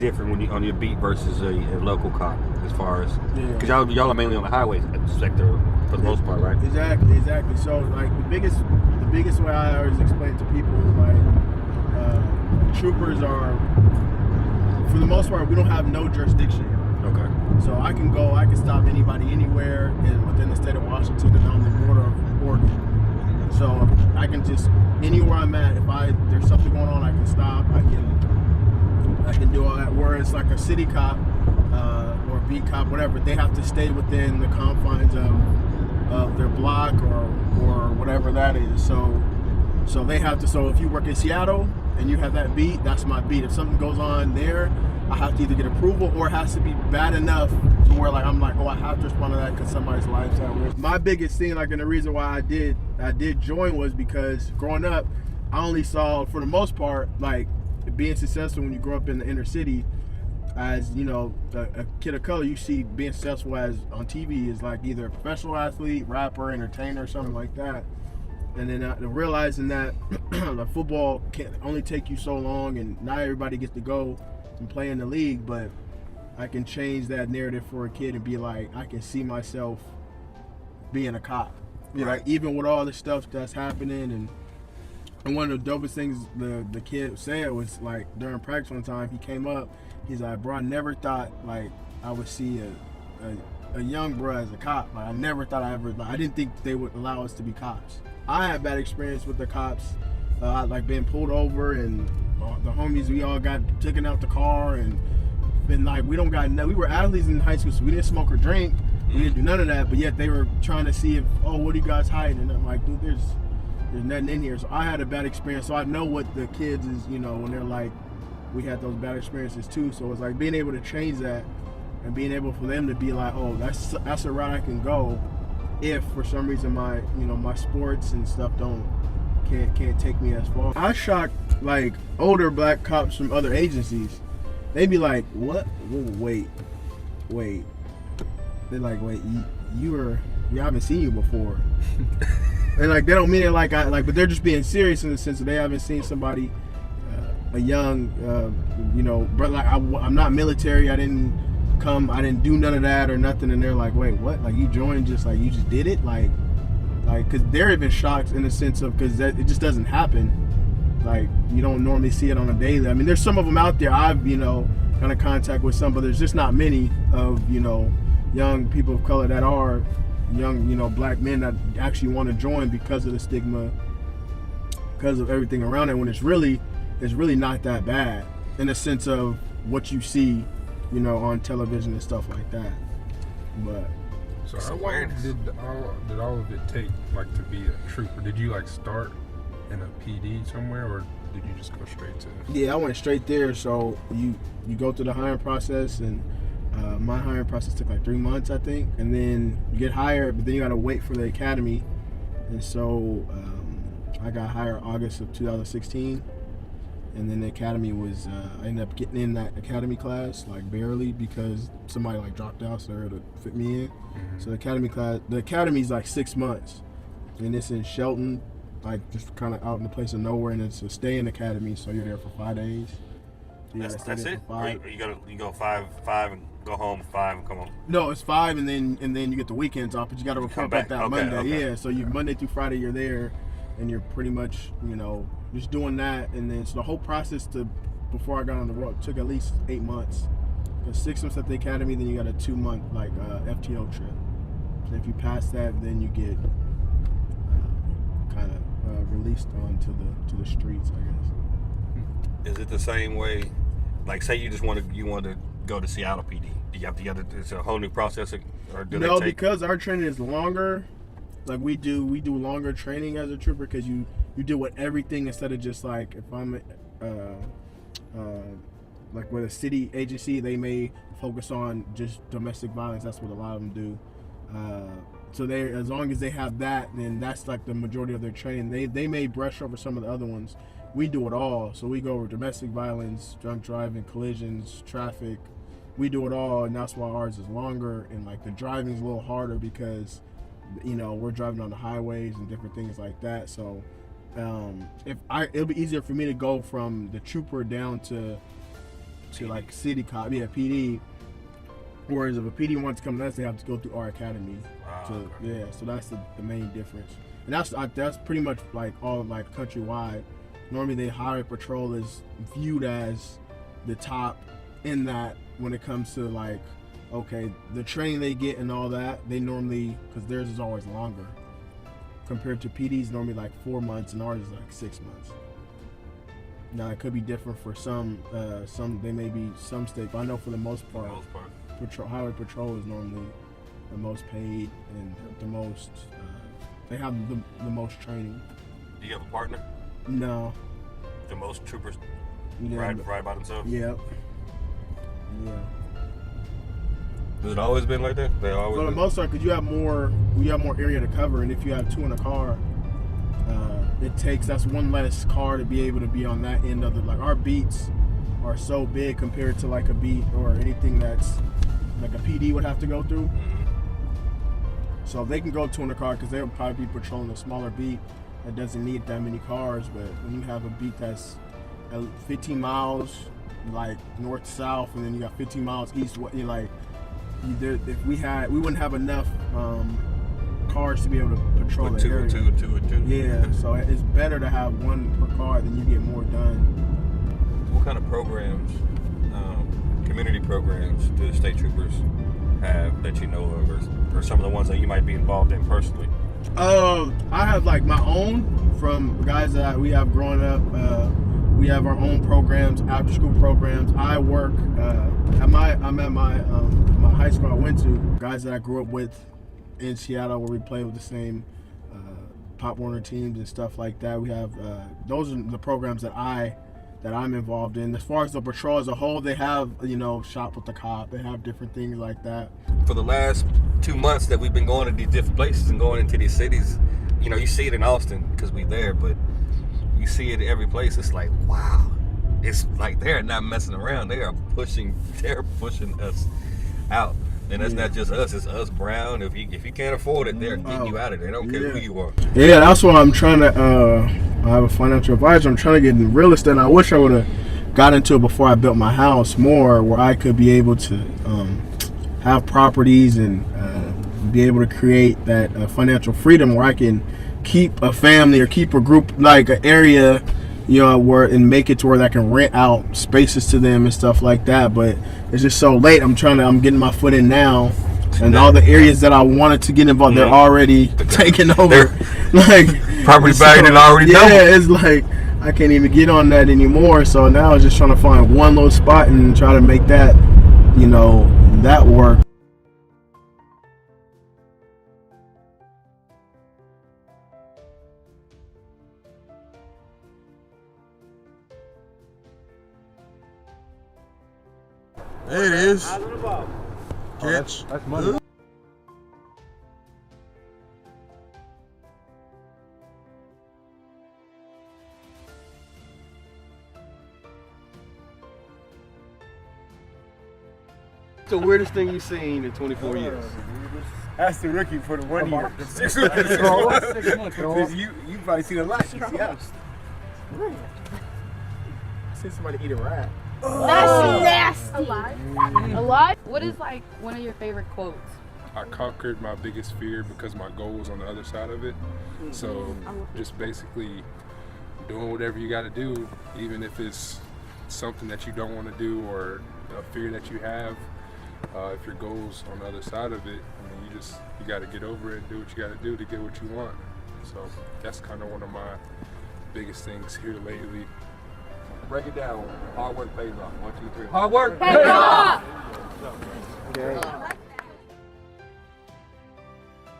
different when you on your beat versus a local cop as far as because Yeah. y'all are mainly on the highway sector for the most part, right? Exactly. So like the biggest way I always explain to people is like troopers are, for the most part, we don't have no jurisdiction. Okay. So I can stop anybody anywhere within the state of Washington and on the border of Oregon. So I can just, anywhere I'm at, if there's something going on, I can stop. I can do all that. Whereas like a city cop or a beat cop, whatever, they have to stay within the confines of their block or whatever that is. So they have to. So if you work in Seattle and you have that beat, that's my beat. If something goes on there, I have to either get approval or it has to be bad enough to where like I'm like, oh, I have to respond to that because somebody's life's at risk. My biggest thing, like, and the reason why I did join was because growing up, I only saw, for the most part, like being successful when you grow up in the inner city. As you know, a kid of color, you see being successful as on TV is like either a professional athlete, rapper, entertainer, something like that. And then realizing that the football can only take you so long, and not everybody gets to go and play in the league, but I can change that narrative for a kid and be like, I can see myself being a cop. You know, like, even with all the stuff that's happening, and one of the dopest things the kid said was like during practice one time, he came up, he's like, bro, I never thought like I would see a young bro as a cop. Like, I never thought I didn't think they would allow us to be cops. I had bad experience with the cops, like being pulled over, and the homies, we all got taken out the car, and been like, we were athletes in high school, so we didn't smoke or drink, we didn't do none of that, but yet they were trying to see if, oh, what are you guys hiding? And I'm like, dude, there's nothing in here. So I had a bad experience, so I know what the kids is, you know, when they're like, we had those bad experiences too. So it's like being able to change that and being able for them to be like, oh, that's a route I can go if for some reason my sports and stuff can't take me as far. I shocked like older black cops from other agencies. They'd be like, what? Wait. They're like, wait, I haven't seen you before. And like they don't mean it like but they're just being serious in the sense that they haven't seen somebody, a young, but like I'm not military. I didn't do none of that or nothing. And they're like, wait, what? Like you joined just like you just did it, like because they're even shocked in the sense of because it just doesn't happen. Like you don't normally see it on a daily. I mean, there's some of them out there. I've kind of contact with some, but there's just not many of young people of color that are young, black men that actually want to join because of the stigma, because of everything around it, when it's really not that bad in the sense of what you see, on television and stuff like that. But so how long did all of it take, like, to be a trooper? Did you like start in a PD somewhere, or did you just go straight to? Yeah, I went straight there. So you go through the hiring process, and my hiring process took like 3 months, I think, and then you get hired, but then you got to wait for the academy. And so I got hired August of 2016, and then the academy was I ended up getting in that academy class like barely because somebody like dropped out, so to fit me in. Mm-hmm. So the academy's like 6 months, and it's in Shelton, like just kind of out in the place of nowhere, and it's a stay-in academy, so you're there for 5 days. That's it. You go five and go home 5 and come home. No, it's 5 and then you get the weekends off, but you got to report back that Monday. Okay. Yeah, so you Monday through Friday you're there, and you're pretty much just doing that, and then so the whole process before I got on the road took at least 8 months. There's 6 months at the academy, then you got a 2-month like FTO trip. So if you pass that, then you get kind of released onto the streets, I guess. Is it the same way? Like, say you want to go to Seattle PD. Do you have to it's a whole new process, or no? Because our training is longer. Like we do longer training as a trooper because you deal with everything instead of just like if I'm like with a city agency, they may focus on just domestic violence. That's what a lot of them do. So as long as they have that, then that's like the majority of their training. They may brush over some of the other ones. We do it all. So we go over domestic violence, drunk driving, collisions, traffic. We do it all, and that's why ours is longer. And like the driving is a little harder because, we're driving on the highways and different things like that. So it'll be easier for me to go from the trooper down to to like city cop, PD. Whereas if a PD wants to come to us, they have to go through our academy. Yeah, so that's the main difference. And that's pretty much like all like countrywide. Normally, the highway patrol is viewed as the top in that when it comes to like, okay, the training they get and all that. They normally, because theirs is always longer compared to PD's, normally like 4 months, and ours is like 6 months. Now it could be different for some. They may be some states, but I know for the most part. Highway patrol is normally the most paid and the most. They have the most training. Do you have a partner? No. The most troopers Yeah, ride by themselves? Yep. Yeah. Has it always been like that? They always. For the most part, because you have more area to cover, and if you have two in a car, that's one less car to be able to be on that end of it. Like our beats are so big compared to like a beat or anything that's like a PD would have to go through. So they can go two in a car because they'll probably be patrolling a smaller beat that doesn't need that many cars. But when you have a beat that's 15 miles, like north to south, and then you got 15 miles east, we wouldn't have enough cars to be able to patrol the area. Two. Yeah, so it's better to have one per car, then you get more done. What kind of programs, community programs, do the state troopers have that you know of, or some of the ones that you might be involved in personally? I have like my own from guys that we have growing up. We have our own programs, after school programs. I work I'm at my high school I went to. Guys that I grew up with in Seattle, where we play with the same Pop Warner teams and stuff like that. We have those are the programs that I'm involved in. As far as the patrol as a whole, they have, shop with the cop. They have different things like that. For the last 2 months that we've been going to these different places and going into these cities, you see it in Austin because we're there, but you see it in every place. It's like, wow. It's like they're not messing around. They're pushing us out. And that's not just us, it's us brown. If you can't afford it, they're getting you out of there. They don't care who you are. Yeah, that's why I'm trying to I have a financial advisor. I'm trying to get in real estate. I wish I would have got into it before I built my house more, where I could be able to have properties and be able to create that financial freedom where I can keep a family or keep a group, like an area, where and make it to where I can rent out spaces to them and stuff like that. But it's just so late. I'm getting my foot in now, and all the areas that I wanted to get involved, they're already taking over. Like property value is already doubled. Yeah, it's like I can't even get on that anymore. So now I'm just trying to find one little spot and try to make that, that work. There it is. Catch. That's money. The weirdest thing you've seen in 24 years? That's the rookie for the 1 year. 6 months. You probably seen a lot. Yeah. I seen somebody eat a rat. That's nasty. Alive? What is like one of your favorite quotes? I conquered my biggest fear because my goal was on the other side of it. So just basically doing whatever you got to do, even if it's something that you don't want to do or a fear that you have. If your goal's on the other side of it, you got to get over it, do what you got to do to get what you want. So that's kind of one of my biggest things here lately. Break it down. Hard work pays off. 1, 2, 3. Hard work Pays off! Okay.